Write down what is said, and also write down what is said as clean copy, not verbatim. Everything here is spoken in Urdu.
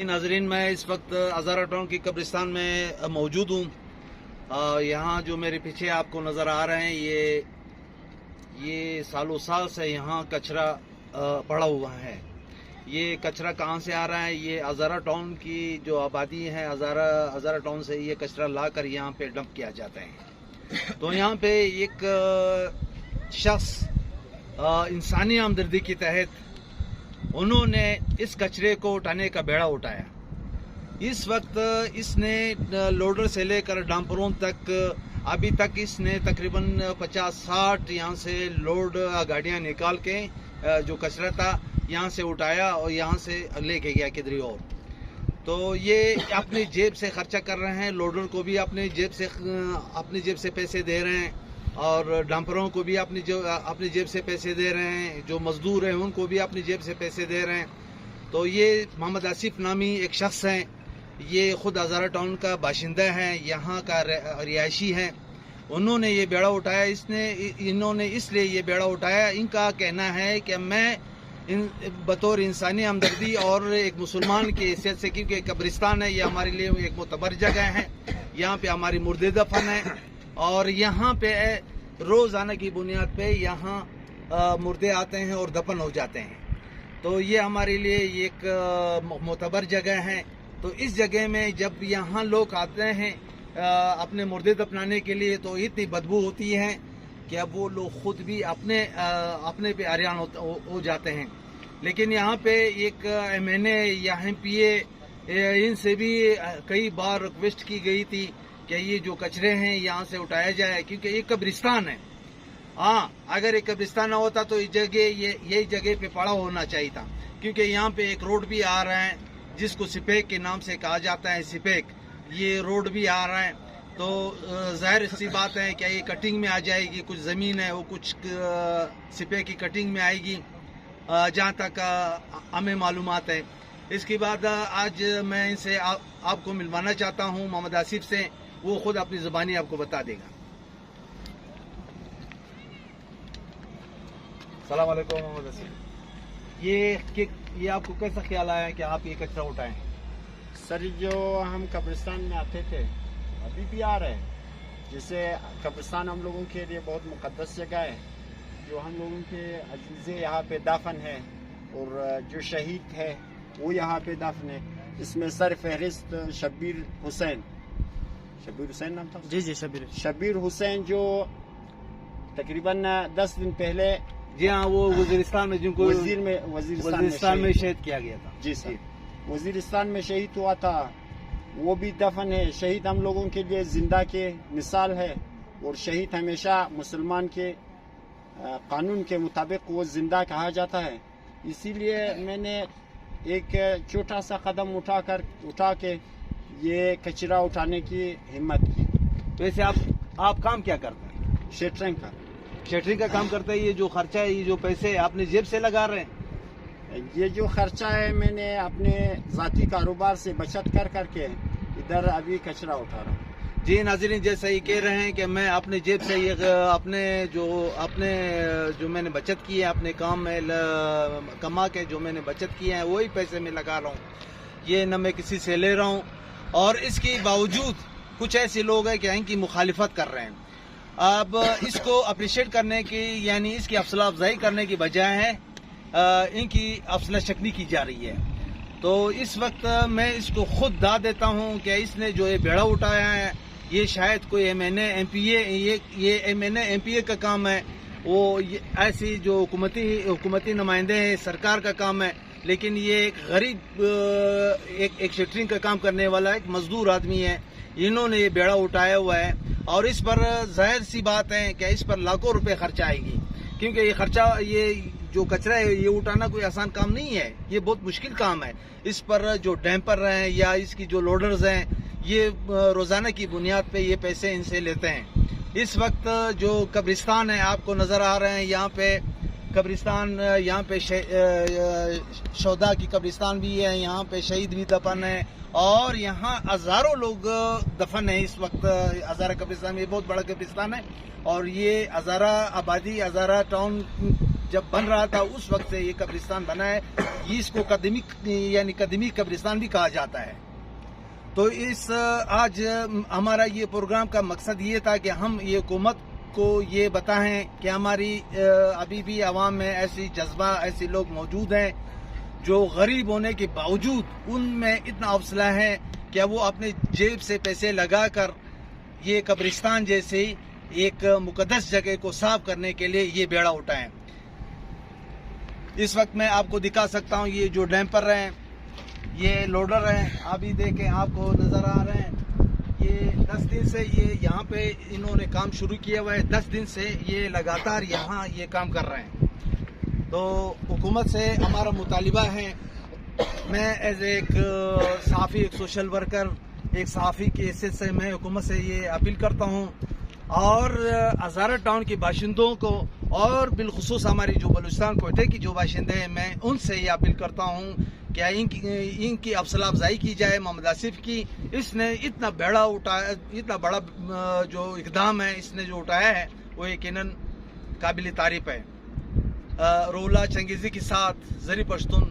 ناظرین، میں اس وقت ہزارہ ٹاؤن کی قبرستان میں موجود ہوں۔ یہاں جو میرے پیچھے آپ کو نظر آ رہے ہیں یہ سالوں سال سے یہاں کچرا پڑا ہوا ہے۔ یہ کچرا کہاں سے آ رہا ہے؟ یہ ہزارہ ٹاؤن کی جو آبادی ہے، ہزارہ ٹاؤن سے یہ کچرا لا کر یہاں پہ ڈمپ کیا جاتا ہے۔ تو یہاں پہ ایک شخص انسانی ہمدردی کے تحت انہوں نے اس کچرے کو اٹھانے کا بیڑا اٹھایا۔ اس وقت اس نے لوڈر سے لے کر ڈامپروں تک ابھی تک اس نے تقریباً 50-60 یہاں سے لوڈ گاڑیاں نکال کے جو کچرا تھا یہاں سے اٹھایا اور یہاں سے لے کے گیا کدھر اور۔ تو یہ اپنی جیب سے خرچہ کر رہے ہیں، لوڈر کو بھی اپنی جیب سے پیسے دے رہے ہیں اور ڈمپروں کو بھی اپنی جیب سے پیسے دے رہے ہیں، جو مزدور ہیں ان کو بھی اپنی جیب سے پیسے دے رہے ہیں۔ تو یہ محمد آصف نامی ایک شخص ہیں، یہ خود ہزارہ ٹاؤن کا باشندہ ہے، یہاں کا رہائشی ہے۔ انہوں نے یہ بیڑا اٹھایا، انہوں نے اس لیے یہ بیڑا اٹھایا، ان کا کہنا ہے کہ میں بطور انسانی ہمدردی اور ایک مسلمان کی حیثیت سے، کیونکہ قبرستان ہے، یہ ہمارے لیے ایک معتبر جگہ ہے، یہاں پہ ہماری مردے دفن ہے اور یہاں پہ روزانہ کی بنیاد پہ یہاں مردے آتے ہیں اور دفن ہو جاتے ہیں۔ تو یہ ہمارے لیے ایک معتبر جگہ ہے۔ تو اس جگہ میں جب یہاں لوگ آتے ہیں اپنے مردے دفنانے کے لیے تو اتنی بدبو ہوتی ہے کہ اب وہ لوگ خود بھی اپنے پہ عریان ہو جاتے ہیں۔ لیکن یہاں پہ ایک MNA یا MPA ان سے بھی کئی بار ریکویسٹ کی گئی تھی کہ یہ جو کچرے ہیں یہاں سے اٹھایا جائے، کیونکہ یہ قبرستان ہے۔ ہاں، اگر یہ قبرستان نہ ہوتا تو یہی جگہ پہ پڑا ہونا چاہیے تھا، کیونکہ یہاں پہ ایک روڈ بھی آ رہا ہے جس کو سپیک کے نام سے کہا جاتا ہے، سپیک، یہ روڈ بھی آ رہا ہے۔ تو ظاہر سی بات ہے کہ یہ کٹنگ میں آ جائے گی، کچھ زمین ہے وہ کچھ سپیک کی کٹنگ میں آئے گی، جہاں تک ہمیں معلومات ہے۔ اس کے بعد آج میں ان سے آپ کو ملوانا چاہتا ہوں محمد آصف سے، وہ خود اپنی زبانی آپ کو بتا دے گا۔ السلام علیکم محمد آصف، یہ آپ کو کیسا خیال آیا ہے کہ آپ یہ کچرا اٹھائیں؟ سر، جو ہم قبرستان میں آتے تھے ابھی بھی آ رہے ہیں، جیسے قبرستان ہم لوگوں کے لیے بہت مقدس جگہ ہے، جو ہم لوگوں کے عزیزے یہاں پہ دفن ہے اور جو شہید ہے وہ یہاں پہ دفن ہے۔ اس میں سر فہرست شبیر حسین نام تھا؟ جی شبیر حسین، جو تقریباً 10 دن پہلے، جی ہاں، وہ وزیرستان میں جن کو وزیرستان میں شہید کیا گیا تھا۔ جی سر، وزیرستان میں شہید ہوا تھا، وہ بھی دفن ہے۔ شہید ہم لوگوں کے لیے زندہ کے مثال ہے، اور شہید ہمیشہ مسلمان کے قانون کے مطابق وہ زندہ کہا جاتا ہے۔ اسی لیے میں نے ایک چھوٹا سا قدم اٹھا کے یہ کچرا اٹھانے کی ہمت کی۔ ویسے آپ کام کیا کرتے ہیں؟ شیٹرنگ کا کام کرتے ہیں۔ یہ جو خرچہ ہے، یہ جو پیسے اپنی جیب سے لگا رہے ہیں؟ یہ جو خرچہ ہے میں نے اپنے ذاتی کاروبار سے بچت کر کے ادھر ابھی کچرا اٹھا رہا ہوں۔ جی ناظرین، جیسا یہ کہہ رہے ہیں کہ میں اپنے جیب سے یہ اپنے جو میں نے بچت کی ہے، اپنے کام میں کما کے جو میں نے بچت کی ہے وہی پیسے میں لگا رہا ہوں، یہ نہ میں کسی سے لے رہا ہوں۔ اور اس کے باوجود کچھ ایسے لوگ ہیں کہ ان کی مخالفت کر رہے ہیں۔ اب اس کو اپریشیٹ کرنے کی، یعنی اس کی حوصلہ افزائی کرنے کی بجائے ہے ان کی حوصلہ شکنی کی جا رہی ہے۔ تو اس وقت میں اس کو خود داد دیتا ہوں کہ اس نے جو یہ بیڑا اٹھایا ہے یہ شاید کوئی MNA MPA کا کام ہے، وہ ایسی جو حکومتی نمائندے ہیں، سرکار کا کام ہے، لیکن یہ ایک غریب ایک شٹرنگ کا کام کرنے والا ایک مزدور آدمی ہے۔ انہوں نے یہ بیڑا اٹھایا ہوا ہے اور اس پر ظاہر سی بات ہے کہ اس پر لاکھوں روپے خرچہ آئے گی، کیونکہ یہ جو کچرا ہے یہ اٹھانا کوئی آسان کام نہیں ہے، یہ بہت مشکل کام ہے۔ اس پر جو ڈیمپر ہیں یا اس کی جو لوڈرز ہیں، یہ روزانہ کی بنیاد پہ یہ پیسے ان سے لیتے ہیں۔ اس وقت جو قبرستان ہے آپ کو نظر آ رہے ہیں، یہاں پہ قبرستان، یہاں پہ شہداء کی قبرستان بھی ہے، یہاں پہ شہید بھی دفن ہے اور یہاں ہزاروں لوگ دفن ہیں اس وقت ہزارہ قبرستان میں۔ یہ بہت بڑا قبرستان ہے اور یہ ہزارہ آبادی، ہزارہ ٹاؤن جب بن رہا تھا اس وقت سے یہ قبرستان بنا ہے. یہ اس کو قدیمی قبرستان بھی کہا جاتا ہے. تو آج ہمارا یہ پروگرام کا مقصد یہ تھا کہ ہم یہ حکومت کو یہ بتائیں کہ ہماری ابھی بھی عوام میں ایسی جذبہ، ایسے لوگ موجود ہیں جو غریب ہونے کے باوجود ان میں اتنا حوصلہ ہے کہ وہ اپنے جیب سے پیسے لگا کر یہ قبرستان جیسے ایک مقدس جگہ کو صاف کرنے کے لیے یہ بیڑا اٹھائیں. اس وقت میں آپ کو دکھا سکتا ہوں یہ جو ڈیمپر ہیں، یہ لوڈر ہیں، ابھی دیکھیں آپ کو نظر آ رہے ہیں. یہ 10 دن سے یہ یہاں پہ انہوں نے کام شروع کیا ہوا ہے. 10 دن سے یہ لگاتار یہاں یہ کام کر رہے ہیں. تو حکومت سے ہمارا مطالبہ ہے، میں ایز ایک صحافی، ایک سوشل ورکر، ایک صحافی کی حیثیت سے میں حکومت سے یہ اپیل کرتا ہوں اور ہزارہ ٹاؤن کے باشندوں کو اور بالخصوص ہماری جو بلوچستان کوئٹہ کی جو باشندے ہیں، میں ان سے یہ اپیل کرتا ہوں کہ ان کی حوصلہ افزائی کی جائے. محمد آصف کی اس نے اتنا بڑا جو اقدام ہے اس نے جو اٹھایا ہے وہ یقیناً قابل تعریف ہے. رولا چنگیزی کے ساتھ زری پشتون.